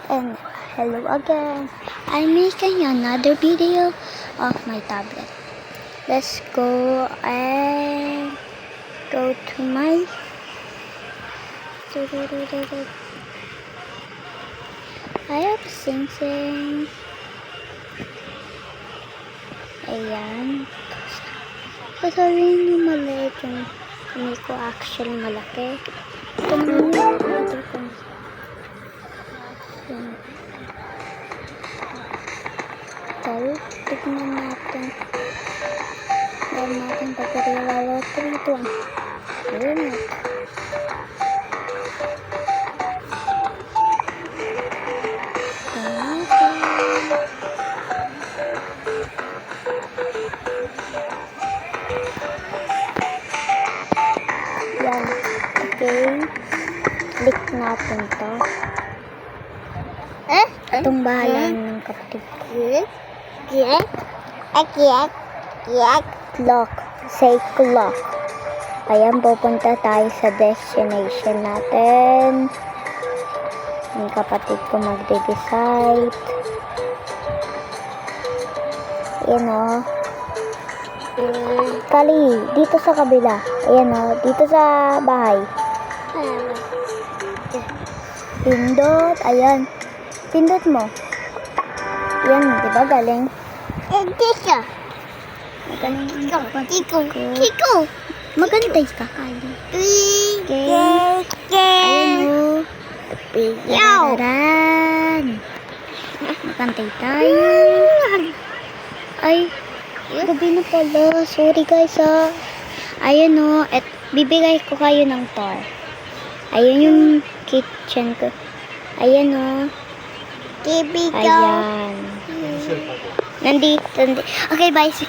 And hello again. I'm making another video of my tablet. Let's go and go to my I have Sing Sing. Ayan. Sasabihin nyo maliit yung kami ko actually malaki. Ito naman yung other ko. Yan. Tignan natin. Dahil natin pagkariwala 3 to 1. Ayun na. Yan. Okay. Click natin to. Itong bahala ng kapatid ko. Clock. Say clock. Ayan, pupunta tayo sa destination natin. Yung kapatid ko magde-decide. Ayan o. Kali, dito sa kabila. Ayan o, dito sa bahay. Pindot, ayan. Pindot mo. Ayan, di ba galing? Dito. Magaling. Kiko. Magantay ka, Kali. Okay. Ayan o. Pigararan. Magantay tayo. Ay, gabi na pala. Sorry guys ha. Ayan o. Bibigay ko kayo ng tour. Ayan yung kitchen ko. Ayan o. Ayan. Ayan. Nandito. Okay, bye guys.